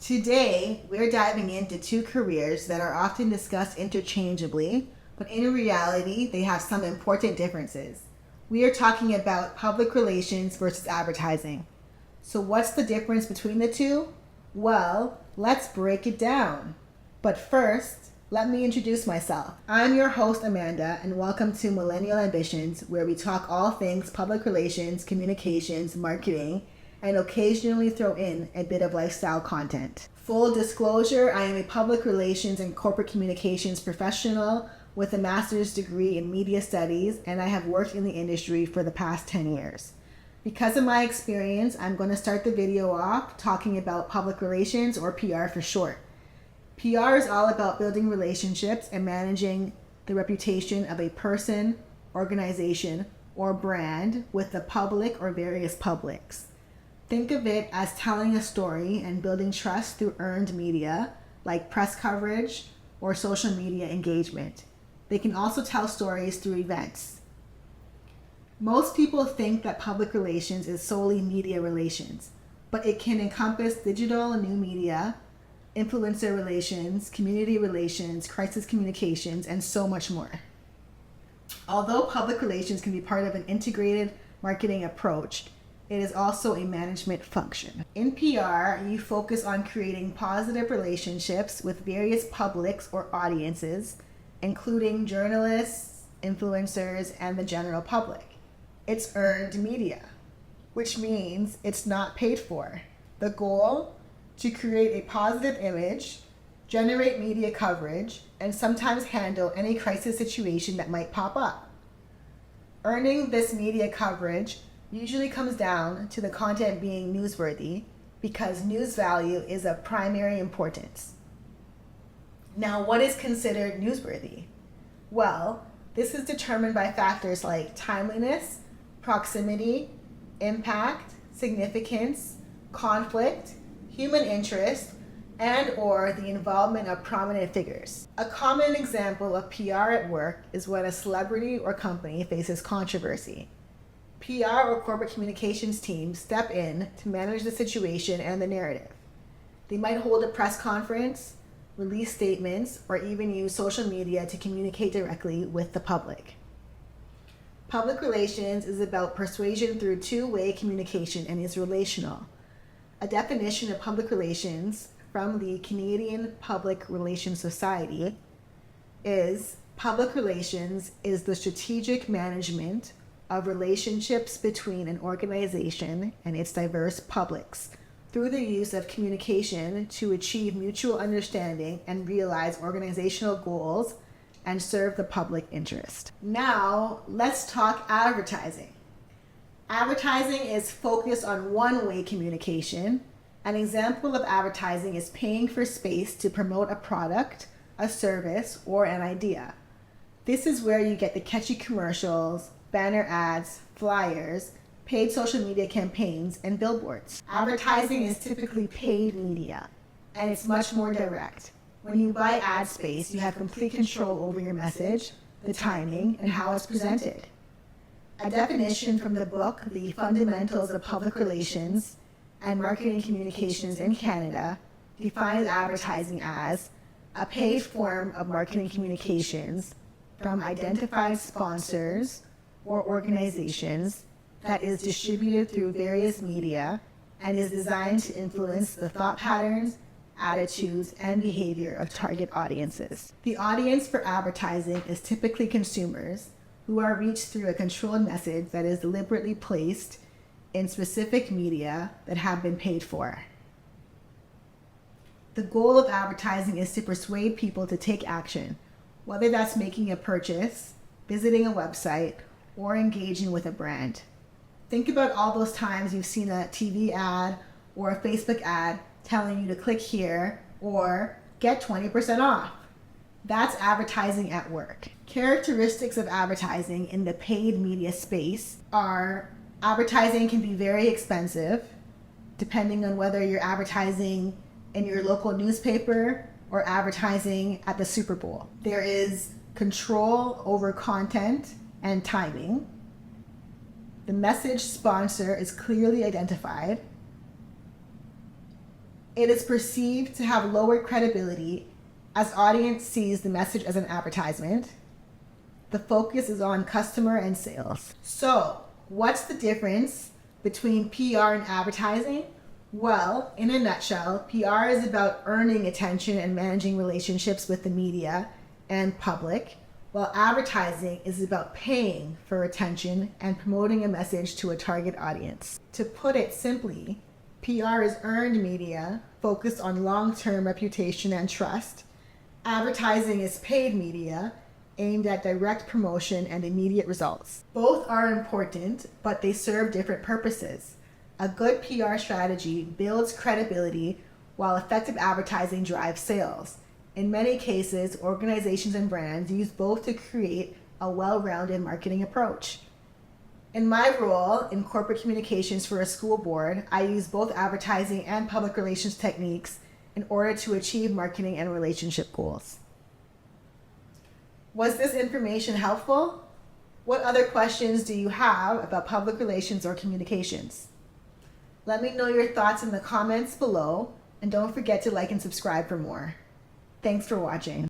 Today, we're diving into two careers that are often discussed interchangeably, but in reality, they have some important differences. We are talking about public relations versus advertising. So, what's the difference between the two? Well, let's break it down. But first, let me introduce myself. I'm your host, Amanda, and welcome to Millennial Ambitions, where we talk all things public relations, communications, marketing, and occasionally throw in a bit of lifestyle content. Full disclosure, I am a public relations and corporate communications professional with a master's degree in media studies, and I have worked in the industry for the past 10 years. Because of my experience, I'm going to start the video off talking about public relations, or PR for short. PR is all about building relationships and managing the reputation of a person, organization, or brand with the public or various publics. Think of it as telling a story and building trust through earned media, like press coverage or social media engagement. They can also tell stories through events. Most people think that public relations is solely media relations, but it can encompass digital and new media, influencer relations, community relations, crisis communications, and so much more. Although public relations can be part of an integrated marketing approach, it is also a management function. In PR, you focus on creating positive relationships with various publics or audiences, including journalists, influencers, and the general public. It's earned media, which means it's not paid for. The goal? To create a positive image, generate media coverage, and sometimes handle any crisis situation that might pop up. Earning this media coverage usually comes down to the content being newsworthy, because news value is of primary importance. Now, what is considered newsworthy? Well, this is determined by factors like timeliness, proximity, impact, significance, conflict, human interest, and/or the involvement of prominent figures. A common example of PR at work is when a celebrity or company faces controversy. PR or corporate communications teams step in to manage the situation and the narrative. They might hold a press conference, release statements, or even use social media to communicate directly with the public. Public relations is about persuasion through two-way communication and is relational. A definition of public relations from the Canadian Public Relations Society is public relations is the strategic management of relationships between an organization and its diverse publics through the use of communication to achieve mutual understanding and realize organizational goals and serve the public interest. Now, let's talk advertising. Advertising is focused on one-way communication. An example of advertising is paying for space to promote a product, a service, or an idea. This is where you get the catchy commercials, banner ads, flyers, paid social media campaigns, and billboards. Advertising is typically paid media, and it's much more direct. When you buy ad space, you have complete control over your message, the timing, and how it's presented. A definition from the book, The Fundamentals of Public Relations and Marketing Communications in Canada, defines advertising as a paid form of marketing communications from identified sponsors or organizations that is distributed through various media and is designed to influence the thought patterns, attitudes, and behavior of target audiences. The audience for advertising is typically consumers who are reached through a controlled message that is deliberately placed in specific media that have been paid for. The goal of advertising is to persuade people to take action, whether that's making a purchase, visiting a website, or engaging with a brand. Think about all those times you've seen a TV ad or a Facebook ad telling you to click here or get 20% off. That's advertising at work. Characteristics of advertising in the paid media space are advertising can be very expensive, depending on whether you're advertising in your local newspaper or advertising at the Super Bowl. There is control over content and timing. The message sponsor is clearly identified. It is perceived to have lower credibility as audience sees the message as an advertisement. The focus is on customer and sales. So, what's the difference between PR and advertising? Well, in a nutshell, PR is about earning attention and managing relationships with the media and public, while advertising is about paying for attention and promoting a message to a target audience. To put it simply, PR is earned media focused on long-term reputation and trust. Advertising is paid media aimed at direct promotion and immediate results. Both are important, but they serve different purposes. A good PR strategy builds credibility, while effective advertising drives sales. In many cases, organizations and brands use both to create a well-rounded marketing approach. In my role in corporate communications for a school board, I use both advertising and public relations techniques in order to achieve marketing and relationship goals. Was this information helpful? What other questions do you have about public relations or communications? Let me know your thoughts in the comments below, and don't forget to like and subscribe for more. Thanks for watching.